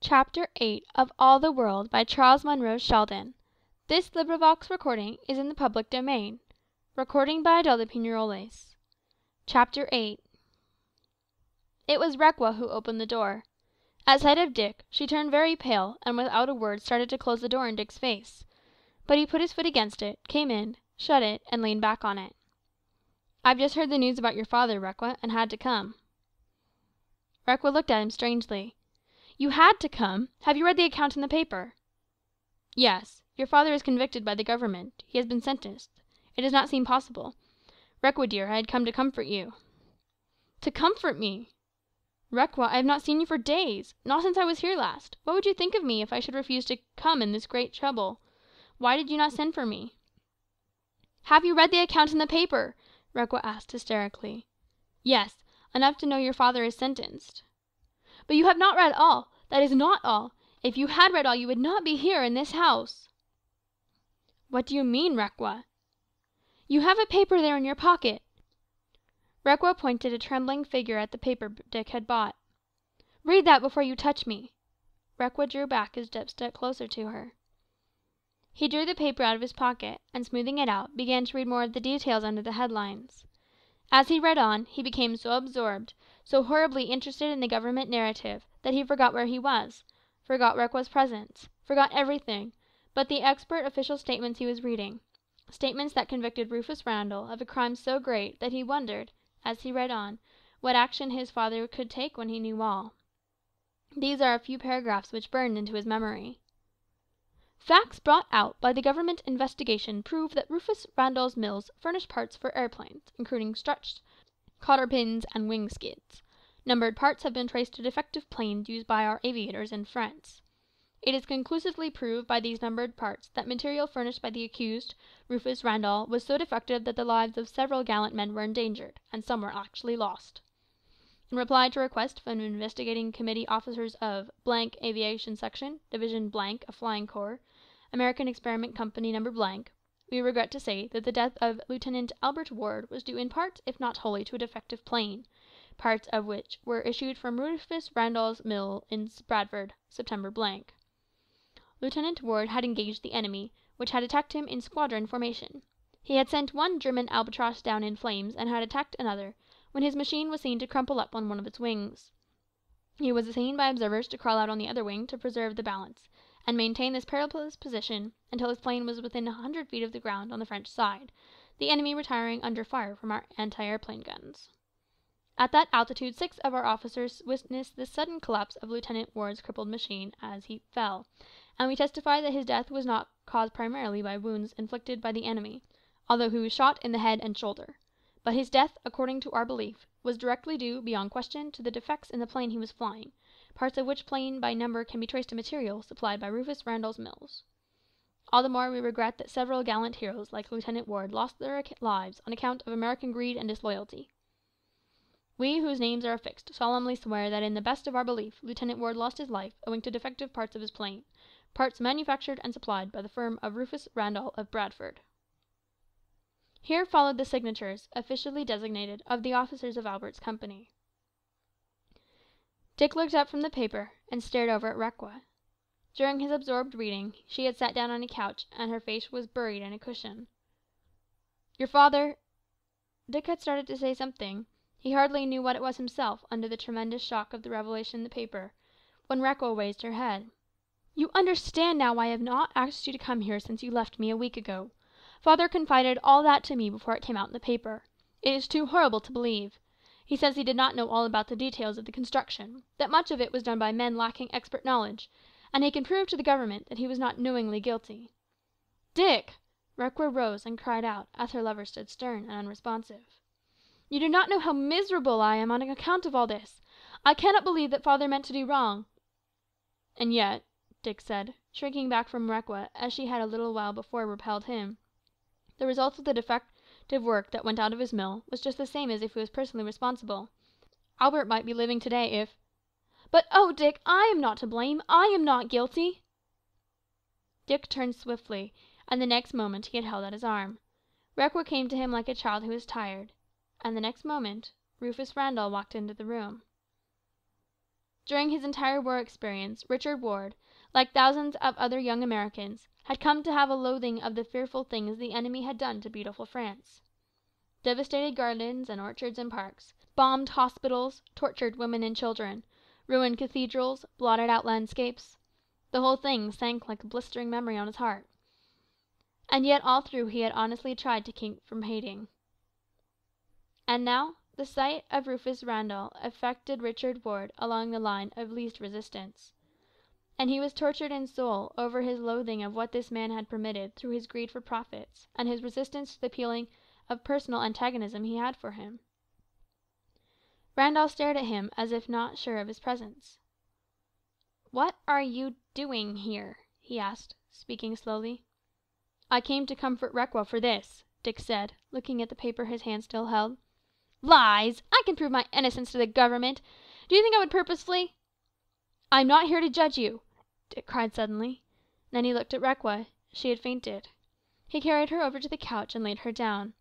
Chapter 8 of All the World by Charles Monroe Sheldon. This recording is in the public domain. Chapter 8. It was Rekwa who opened the door. At sight of Dick, she turned very pale, and without a word started to close the door in Dick's face. But he put his foot against it, came in, shut it, and leaned back on it. "I've just heard the news about your father, Rekwa, and had to come." Rekwa looked at him strangely. "You had to come! Have you read the account in the paper?" "Yes. Your father is convicted by the government. He has been sentenced. It does not seem possible. Rekwa, dear, I had come to comfort you." "To comfort me!" "Rekwa, I have not seen you for days. Not since I was here last. What would you think of me if I should refuse to come in this great trouble? Why did you not send for me?" "Have you read the account in the paper?" Rekwa asked hysterically. "Yes. Enough to know your father is sentenced." "But you have not read all. That is not all. If you had read all you would not be here in this house." "What do you mean, Rekwa?" "You have a paper there in your pocket." Rekwa pointed a trembling finger at the paper Dick had brought. "Read that before you touch me." Rekwa drew back a step closer to her. He drew the paper out of his pocket, and smoothing it out, began to read more of the details under the headlines. As he read on, he became so absorbed, so horribly interested in the government narrative, that he forgot where he was, forgot Rekwa's presence, forgot everything, but the expert official statements he was reading, statements that convicted Rufus Randall of a crime so great that he wondered, as he read on, what action his father could take when he knew all. These are a few paragraphs which burned into his memory. "Facts brought out by the government investigation prove that Rufus Randall's mills furnish parts for airplanes, including struts, cotter pins, and wing skids. Numbered parts have been traced to defective planes used by our aviators in France. It is conclusively proved by these numbered parts that material furnished by the accused, Rufus Randall, was so defective that the lives of several gallant men were endangered, and some were actually lost. In reply to request from investigating committee officers of Aviation Section, Division of Flying Corps, American Experiment Company No. We regret to say that the death of Lieutenant Albert Ward was due in part, if not wholly, to a defective plane, parts of which were issued from Rufus Randall's mill in Bradford, September . Lieutenant Ward had engaged the enemy, which had attacked him in squadron formation. He had sent one German albatross down in flames, and had attacked another, when his machine was seen to crumple up on one of its wings. He was seen by observers to crawl out on the other wing to preserve the balance, and maintain this perilous position until his plane was within 100 feet of the ground on the French side, the enemy retiring under fire from our anti-airplane guns. At that altitude 6 of our officers witnessed the sudden collapse of Lieutenant Ward's crippled machine as he fell, and we testify that his death was not caused primarily by wounds inflicted by the enemy, although he was shot in the head and shoulder. But his death, according to our belief, was directly due, beyond question, to the defects in the plane he was flying, parts of which plane by number can be traced to material supplied by Rufus Randall's mills. All the more we regret that several gallant heroes like Lieutenant Ward lost their lives on account of American greed and disloyalty. We, whose names are affixed, solemnly swear that in the best of our belief Lieutenant Ward lost his life owing to defective parts of his plane, parts manufactured and supplied by the firm of Rufus Randall of Bradford." Here followed the signatures, officially designated, of the officers of Albert's company. Dick looked up from the paper, and stared over at Rekwa. During his absorbed reading, she had sat down on a couch, and her face was buried in a cushion. "Your father—" Dick had started to say something, he hardly knew what it was himself, under the tremendous shock of the revelation in the paper, when Rekwa raised her head. "You understand now why I have not asked you to come here since you left me a week ago. Father confided all that to me before it came out in the paper. It is too horrible to believe. He says he did not know all about the details of the construction, that much of it was done by men lacking expert knowledge, and he can prove to the government that he was not knowingly guilty." "Dick!" Rekwa rose and cried out, as her lover stood stern and unresponsive. "You do not know how miserable I am on account of all this. I cannot believe that father meant to do wrong." "And yet," Dick said, shrinking back from Rekwa as she had a little while before repelled him, "the result of the defective work that went out of his mill was just the same as if he was personally responsible. Albert might be living to-day if—" "But oh, Dick, I am not to blame. I am not guilty." Dick turned swiftly, and the next moment he had held out his arm. Rekwa came to him like a child who is tired, and the next moment Rufus Randall walked into the room. During his entire war experience, Richard Ward, like thousands of other young Americans, had come to have a loathing of the fearful things the enemy had done to beautiful France. Devastated gardens and orchards and parks, bombed hospitals, tortured women and children, ruined cathedrals, blotted out landscapes. The whole thing sank like a blistering memory on his heart. And yet all through he had honestly tried to keep from hating. And now the sight of Rufus Randall affected Richard Ward along the line of least resistance. And he was tortured in soul over his loathing of what this man had permitted through his greed for profits and his resistance to the feeling of personal antagonism he had for him. Randall stared at him as if not sure of his presence. "What are you doing here?" he asked, speaking slowly. "I came to comfort Requa for this," Dick said, looking at the paper his hand still held. "Lies! I can prove my innocence to the government. Do you think I would purposely—" "I am not here to judge you," Dick cried suddenly. Then he looked at Requa. She had fainted. He carried her over to the couch and laid her down.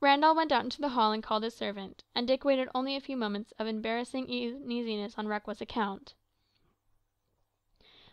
Randall went out into the hall and called his servant, and Dick waited only a few moments of embarrassing uneasiness on Requa's account.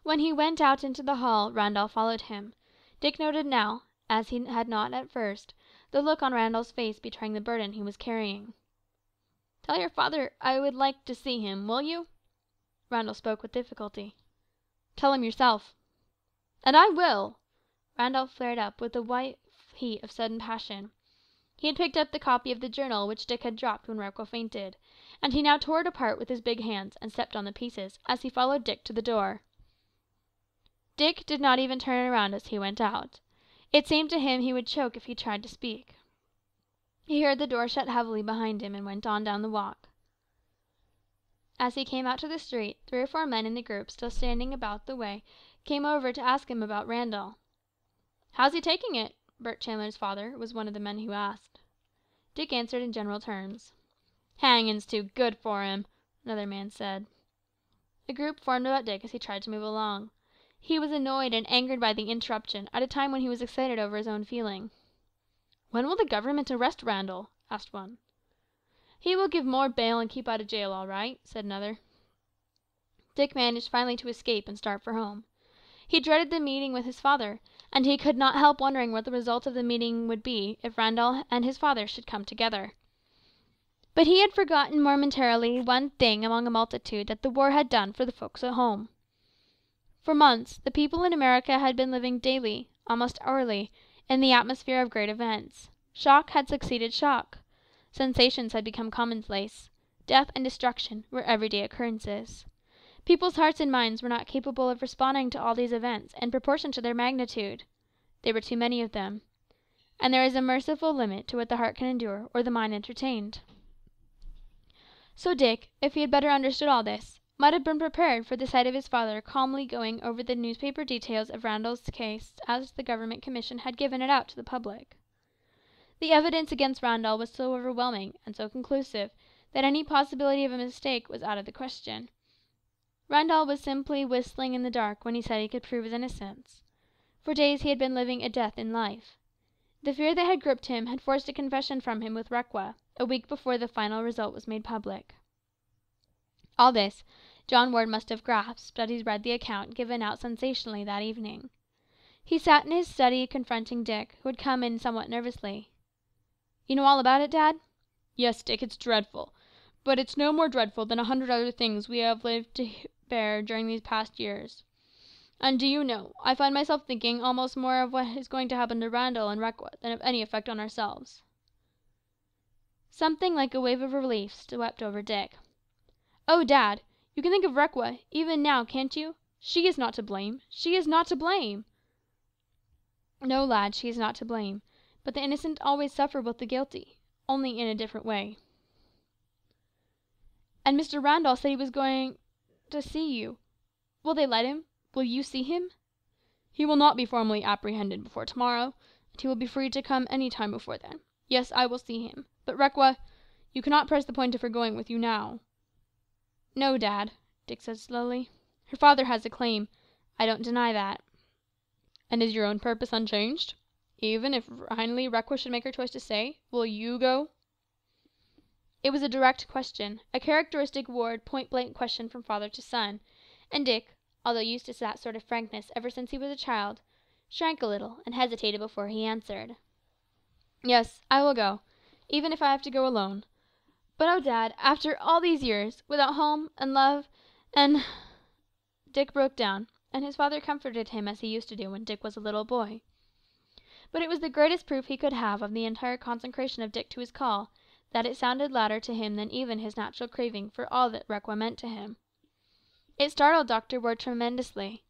When he went out into the hall, Randall followed him. Dick noted now, as he had not at first, the look on Randall's face betraying the burden he was carrying. "Tell your father I would like to see him, will you?" Randall spoke with difficulty. "Tell him yourself." "And I will!" Randall flared up with the white heat of sudden passion. He had picked up the copy of the journal which Dick had dropped when Requa fainted, and he now tore it apart with his big hands and stepped on the pieces as he followed Dick to the door. Dick did not even turn around as he went out. It seemed to him he would choke if he tried to speak. He heard the door shut heavily behind him and went on down the walk. As he came out to the street, 3 or 4 men in the group still standing about the way came over to ask him about Randall. "How's he taking it?" Bert Chandler's father was one of the men who asked. Dick answered in general terms. "Hanging's too good for him," another man said. A group formed about Dick as he tried to move along. He was annoyed and angered by the interruption at a time when he was excited over his own feeling. "When will the government arrest Randall?" asked one. "He will give more bail and keep out of jail all right," said another. Dick managed finally to escape and start for home. He dreaded the meeting with his father, and he could not help wondering what the result of the meeting would be if Randall and his father should come together. But he had forgotten momentarily one thing among a multitude that the war had done for the folks at home. For months the people in America had been living daily, almost hourly, in the atmosphere of great events. Shock had succeeded shock. Sensations had become commonplace. Death and destruction were everyday occurrences. People's hearts and minds were not capable of responding to all these events in proportion to their magnitude. There were too many of them. And there is a merciful limit to what the heart can endure or the mind entertained. So Dick, if he had better understood all this, might have been prepared for the sight of his father calmly going over the newspaper details of Randall's case as the Government Commission had given it out to the public. The evidence against Randall was so overwhelming and so conclusive that any possibility of a mistake was out of the question. Randall was simply whistling in the dark when he said he could prove his innocence. For days he had been living a death in life. The fear that had gripped him had forced a confession from him with Requa, a week before the final result was made public. All this John Ward must have grasped as he read the account given out sensationally that evening. He sat in his study confronting Dick, who had come in somewhat nervously. "You know all about it, Dad?" "Yes, Dick, it's dreadful. But it's no more dreadful than 100 other things we have lived to bear during these past years. And do you know, I find myself thinking almost more of what is going to happen to Randall and Requa than of any effect on ourselves." Something like a wave of relief swept over Dick. "Oh, Dad, you can think of Requa, even now, can't you? She is not to blame. She is not to blame." "No, lad, she is not to blame. But the innocent always suffer with the guilty, only in a different way." "And Mr. Randall said he was going to see you. Will they let him? Will you see him?" "He will not be formally apprehended before tomorrow, and he will be free to come any time before then. Yes, I will see him. But Requa, you cannot press the point of her going with you now." "No, Dad," Dick said slowly. "Her father has a claim. I don't deny that." "And is your own purpose unchanged? Even if finally Requa should make her choice to stay, will you go?" It was a direct question, a characteristic Ward, point blank question from father to son, and Dick, although used to that sort of frankness ever since he was a child, shrank a little, and hesitated before he answered. "Yes, I will go, even if I have to go alone. But oh, dad, after all these years, without home, and love, and " Dick broke down, and his father comforted him as he used to do when Dick was a little boy. But it was the greatest proof he could have of the entire consecration of Dick to his call, that it sounded louder to him than even his natural craving for all that Requa meant to him. It startled Dr. Ward tremendously.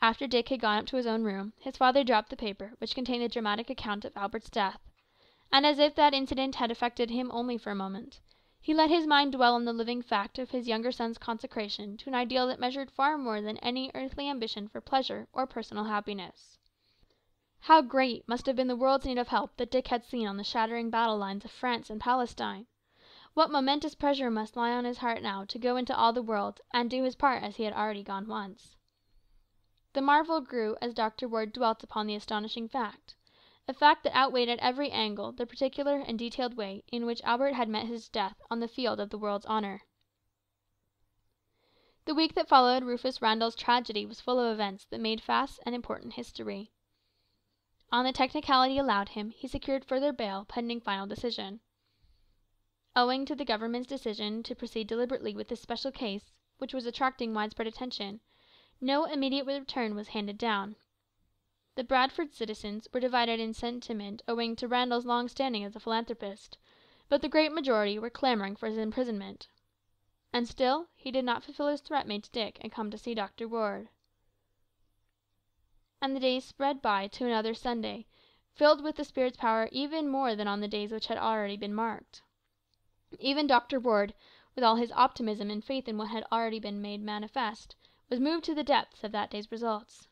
After Dick had gone up to his own room, his father dropped the paper which contained the dramatic account of Albert's death, and as if that incident had affected him only for a moment, he let his mind dwell on the living fact of his younger son's consecration to an ideal that measured far more than any earthly ambition for pleasure or personal happiness. How great must have been the world's need of help that Dick had seen on the shattering battle lines of France and Palestine! What momentous pressure must lie on his heart now to go into all the world and do his part as he had already gone once! The marvel grew as Dr. Ward dwelt upon the astonishing fact, a fact that outweighed at every angle the particular and detailed way in which Albert had met his death on the field of the world's honour. The week that followed Rufus Randall's tragedy was full of events that made fast and important history. On the technicality allowed him, he secured further bail pending final decision. Owing to the government's decision to proceed deliberately with this special case, which was attracting widespread attention, no immediate return was handed down. The Bradford citizens were divided in sentiment owing to Randall's long standing as a philanthropist, but the great majority were clamouring for his imprisonment. And still he did not fulfil his threat made to Dick and come to see Dr. Ward. And the days sped by to another Sunday, filled with the Spirit's power even more than on the days which had already been marked. Even Dr. Ward, with all his optimism and faith in what had already been made manifest, was moved to the depths of that day's results.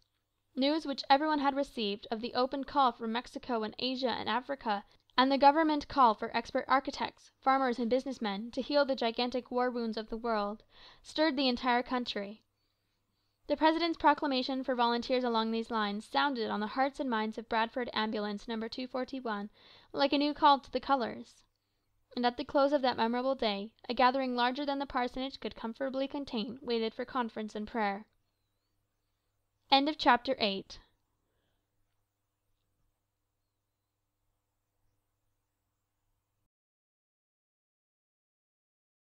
News which everyone had received of the open call from Mexico and Asia and Africa, and the government call for expert architects, farmers, and business men to heal the gigantic war wounds of the world, stirred the entire country. The President's proclamation for volunteers along these lines sounded on the hearts and minds of Bradford Ambulance No. 241 like a new call to the colours. And at the close of that memorable day, a gathering larger than the parsonage could comfortably contain waited for conference and prayer. Chapter 9